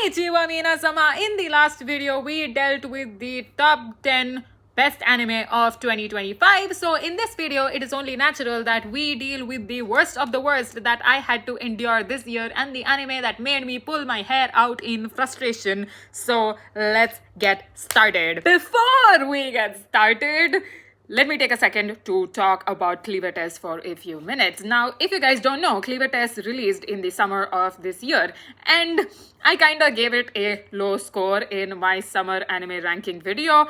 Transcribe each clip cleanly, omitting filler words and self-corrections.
Konnichiwa Minasama. In the last video, we dealt with the top 10 best anime of 2025. So in this video, it is only natural that we deal with the worst of the worst that I had to endure this year and the anime that made me pull my hair out in frustration. So let's get started. Before we get started, let me take a second to talk about Cleaver Test for a few minutes. Now, if you guys don't know, Cleaver Test released in the summer of this year, and I kinda gave it a low score in my summer anime ranking video.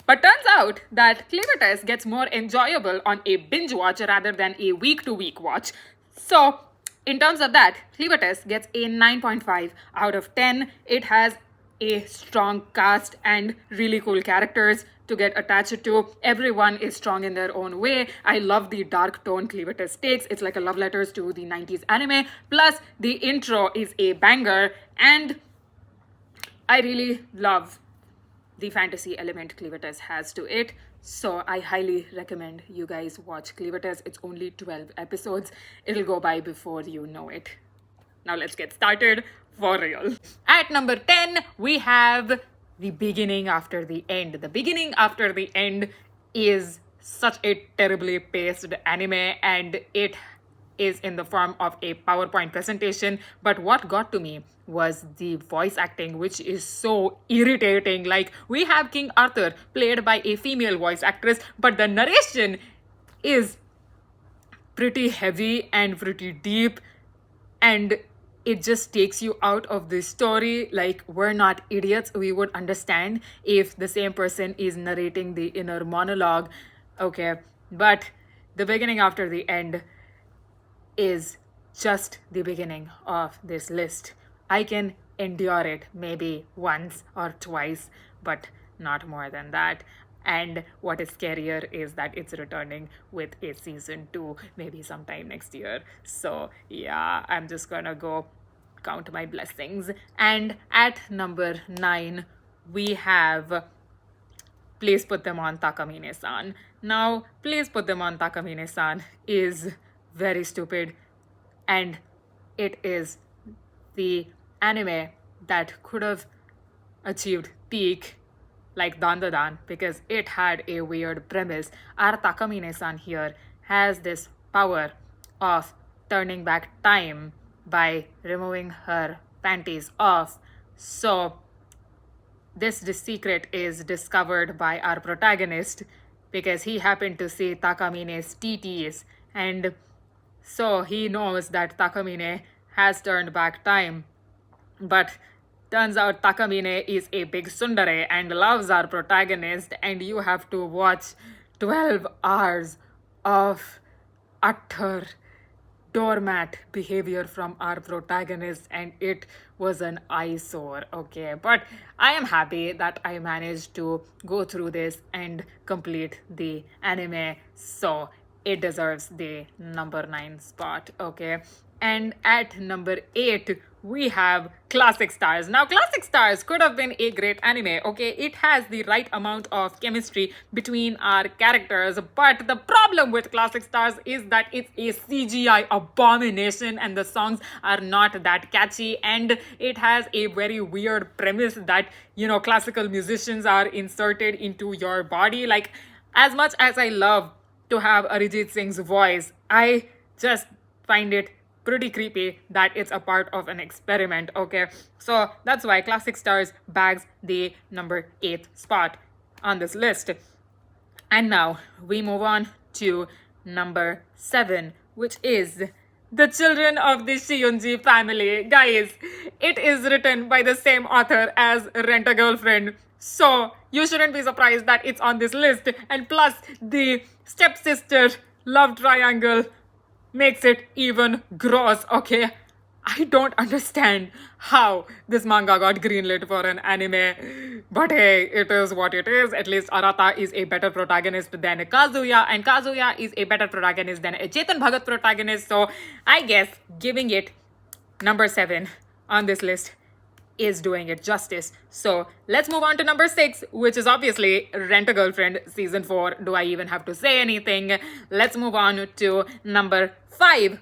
But turns out that Cleaver Test gets more enjoyable on a binge watch rather than a week-to-week watch. So, in terms of that, Cleaver Test gets a 9.5 out of 10. It has a strong cast and really cool characters to get attached to. Everyone is strong in their own way. I love the dark tone Cleaver Test takes. It's like a love letters to the 90s anime. Plus, the intro is a banger, and I really love the fantasy element Cleaver Test has to it. So I highly recommend you guys watch Cleaver Test. It's only 12 episodes. It'll go by before you know it. Now let's get started for real. At number 10, we have The Beginning After the End. The Beginning After the End is such a terribly paced anime, and it is in the form of a PowerPoint presentation. But what got to me was the voice acting, which is so irritating. Like, we have King Arthur played by a female voice actress, but the narration is pretty heavy and pretty deep, and it just takes you out of the story. Like, we're not idiots. We would understand if the same person is narrating the inner monologue. Okay, but The Beginning After the End is just the beginning of this list. I can endure it maybe once or twice, but not more than that. And what is scarier is that it's returning with a season 2, maybe sometime next year. So yeah, I'm just gonna go count my blessings. And at number 9, we have Please Put Them on Takamine-san. Now, Please Put Them on Takamine-san is very stupid, and it is the anime that could have achieved peak like Dandadan because it had a weird premise. Our Takamine-san here has this power of turning back time by removing her panties off. So this secret is discovered by our protagonist because he happened to see Takamine's TTs, and so he knows that Takamine has turned back time. But turns out Takamine is a big tsundere and loves our protagonist, and you have to watch 12 hours of utter doormat behavior from our protagonist, and it was an eyesore. Okay, but I am happy that I managed to go through this and complete the anime, so it deserves the number 9 spot. Okay, and at number 8, we have Classic Stars. Now, Classic Stars could have been a great anime, okay? It has the right amount of chemistry between our characters, but the problem with Classic Stars is that it's a CGI abomination and the songs are not that catchy, and it has a very weird premise that, you know, classical musicians are inserted into your body. Like, as much as I love to have Arijit Singh's voice, I just find it pretty creepy that it's a part of an experiment. Okay, so that's why Classic Stars bags the number 8 spot on this list. And now we move on to number 7, which is The Children of the Shiyunji Family. Guys, it is written by the same author as Rent a Girlfriend, so you shouldn't be surprised that it's on this list. And plus, the stepsister love triangle makes it even gross. Okay, I don't understand how this manga got greenlit for an anime, but hey, it is what it is. At least Arata is a better protagonist than Kazuya, and Kazuya is a better protagonist than a Chetan Bhagat protagonist, so I guess giving it number 7 on this list is doing it justice. So let's move on to number 6, which is obviously Rent a Girlfriend season 4. Do I even have to say anything? Let's move on to number 5,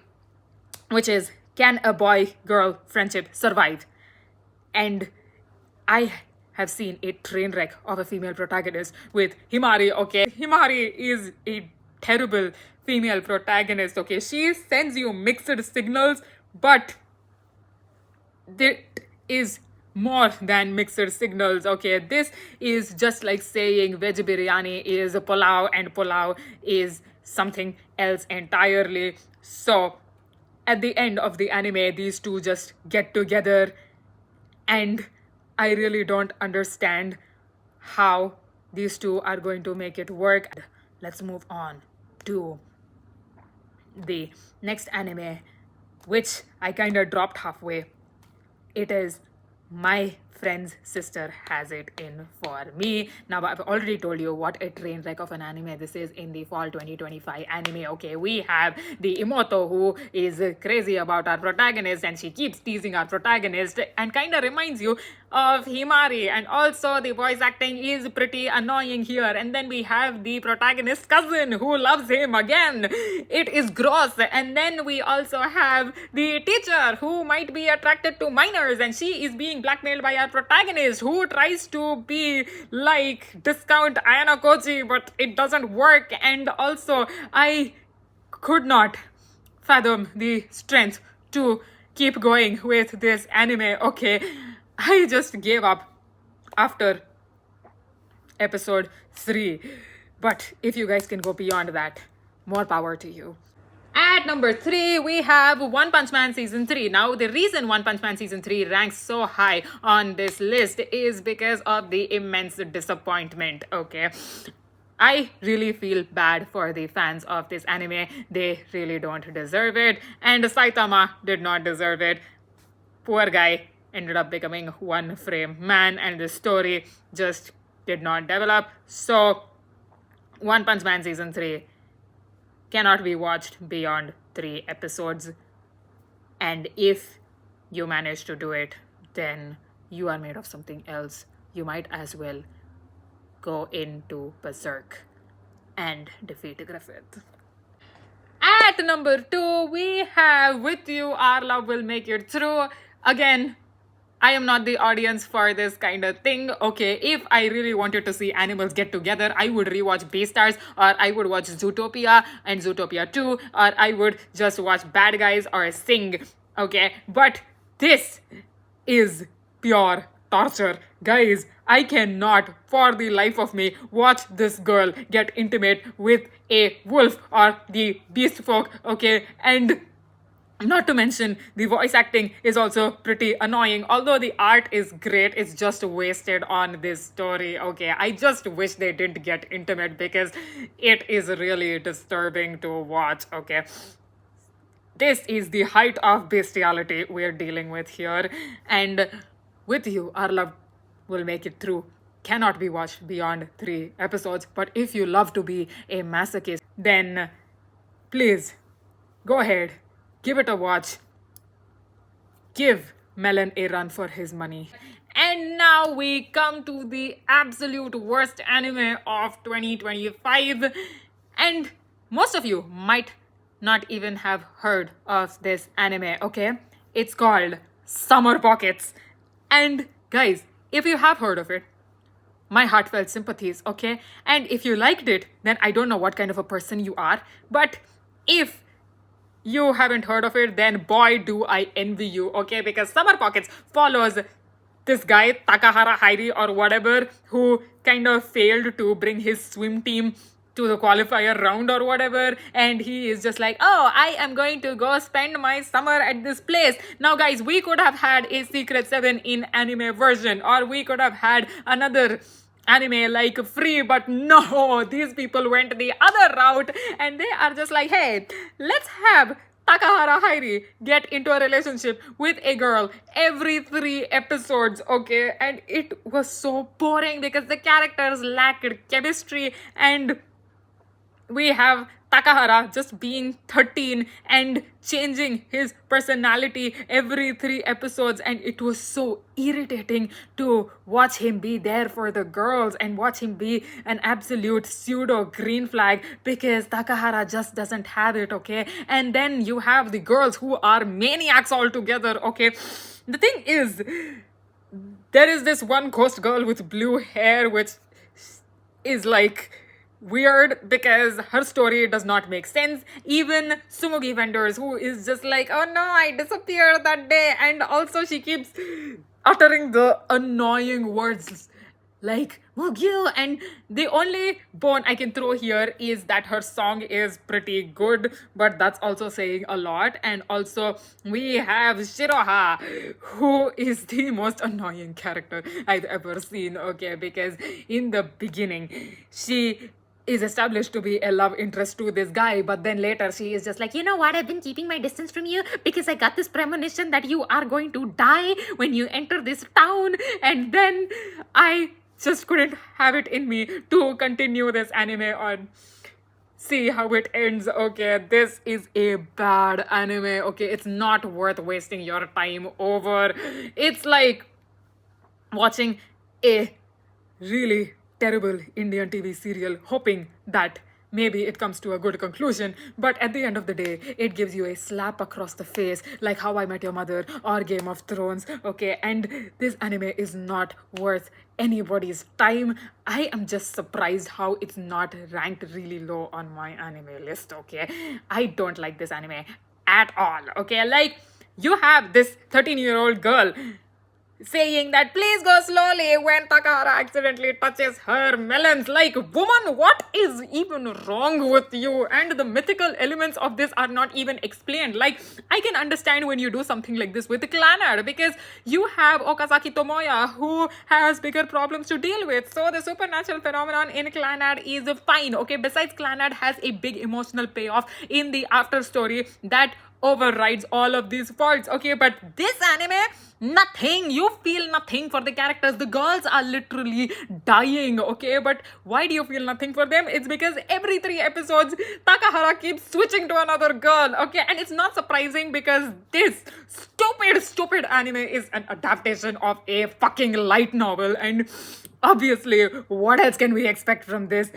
which is Can a Boy-Girl Friendship Survive? And I have seen a train wreck of a female protagonist with Himari, okay? Himari is a terrible female protagonist, okay? She sends you mixed signals, but there is more than mixed signals, okay? This is just like saying veg biryani is a pulao and pulao is something else entirely. So at the end of the anime, these two just get together, and I really don't understand how these two are going to make it work. Let's move on to the next anime, which I kind of dropped halfway. It is My Friend's Sister Has It In For Me. Now, I've already told you what a train wreck of an anime this is in the fall 2025 anime. Okay, we have the Imoto who is crazy about our protagonist, and she keeps teasing our protagonist and kind of reminds you of Himari. And also, the voice acting is pretty annoying here. And then we have the protagonist's cousin who loves him again. It is gross. And then we also have the teacher who might be attracted to minors, and she is being blackmailed by our protagonist who tries to be like discount Ayana Kochi, but it doesn't work. And also, I could not fathom the strength to keep going with this anime, okay? I just gave up after episode 3. But if you guys can go beyond that, more power to you. At number 3, we have One Punch Man Season 3. Now, the reason One Punch Man Season 3 ranks so high on this list is because of the immense disappointment, okay? I really feel bad for the fans of this anime. They really don't deserve it. And Saitama did not deserve it. Poor guy ended up becoming one frame man, and the story just did not develop. So, One Punch Man Season 3 cannot be watched beyond 3 episodes. And if you manage to do it, then you are made of something else. You might as well go into Berserk and defeat Griffith. At number 2, we have With You, Our Love Will Make It Through. Again, I am not the audience for this kind of thing, okay? If I really wanted to see animals get together, I would rewatch Beastars, or I would watch Zootopia and Zootopia 2, or I would just watch Bad Guys or Sing, okay? But this is pure torture. Guys, I cannot for the life of me watch this girl get intimate with a wolf or the beast folk, okay? And not to mention, the voice acting is also pretty annoying. Although the art is great, it's just wasted on this story, okay? I just wish they didn't get intimate because it is really disturbing to watch, okay? This is the height of bestiality we're dealing with here. And With You, Our Love Will Make It Through cannot be watched beyond 3 episodes. But if you love to be a masochist, then please go ahead. Give it a watch. Give Melon a run for his money. And now we come to the absolute worst anime of 2025. And most of you might not even have heard of this anime, okay? It's called Summer Pockets. And guys, if you have heard of it, my heartfelt sympathies, okay? And if you liked it, then I don't know what kind of a person you are. But if you haven't heard of it, then boy do I envy you, okay? Because Summer Pockets follows this guy, Takahara Hairi or whatever, who kind of failed to bring his swim team to the qualifier round or whatever, and he is just like, oh, I am going to go spend my summer at this place. Now guys, we could have had a Secret 7 in anime version, or we could have had another anime like Free, but no, these people went the other route, and they are just like, hey, let's have Takahara Hairi get into a relationship with a girl every 3 episodes, okay? And it was so boring because the characters lacked chemistry, and we have Takahara just being 13 and changing his personality every 3 episodes, and it was so irritating to watch him be there for the girls and watch him be an absolute pseudo green flag because Takahara just doesn't have it, okay? And then you have the girls who are maniacs altogether, okay? The thing is, there is this one ghost girl with blue hair, which is like weird because her story does not make sense. Even Sumugi vendors, who is just like, oh no, I disappeared that day, and also she keeps uttering the annoying words like Mugyu, and the only bone I can throw here is that her song is pretty good, but that's also saying a lot. And also we have Shiroha, who is the most annoying character I've ever seen, okay, because in the beginning she is established to be a love interest to this guy, but then later she is just like, you know what, I've been keeping my distance from you because I got this premonition that you are going to die when you enter this town, and then I just couldn't have it in me to continue this anime on. See how it ends. Okay, this is a bad anime. Okay, it's not worth wasting your time over. It's like watching a really terrible Indian TV serial, hoping that maybe it comes to a good conclusion, but at the end of the day, it gives you a slap across the face, like How I Met Your Mother or Game of Thrones, okay? And this anime is not worth anybody's time. I am just surprised how it's not ranked really low on my anime list, okay? I don't like this anime at all, okay? Like, you have this 13-year-old girl saying that please go slowly when Takahara accidentally touches her melons. Like, woman, what is even wrong with you? And the mythical elements of this are not even explained. Like, I can understand when you do something like this with the Clannad, because you have Okazaki Tomoya, who has bigger problems to deal with. So the supernatural phenomenon in Clannad is fine, okay? Besides, Clannad has a big emotional payoff in the after story that overrides all of these faults, okay? But this anime, nothing. You feel nothing for the characters. The girls are literally dying, okay? But why do you feel nothing for them? It's because every 3 episodes Takahara keeps switching to another girl, okay? And it's not surprising because this stupid anime is an adaptation of a fucking light novel, and obviously what else can we expect from this?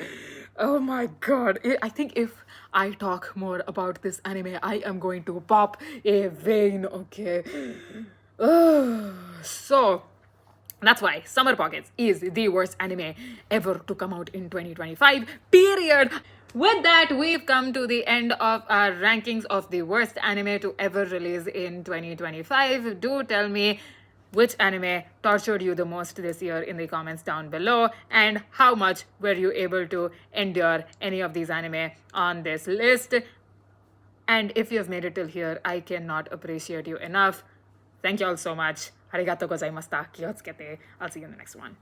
Oh my god. I think if I talk more about this anime, I am going to pop a vein, okay? So, that's why Summer Pockets is the worst anime ever to come out in 2025, period. With that, we've come to the end of our rankings of the worst anime to ever release in 2025. Do tell me which anime tortured you the most this year in the comments down below, and how much were you able to endure any of these anime on this list. And if you've made it till here, I cannot appreciate you enough. Thank you all so much. Arigatou gozaimashita. Kyotsukete. I'll see you in the next one.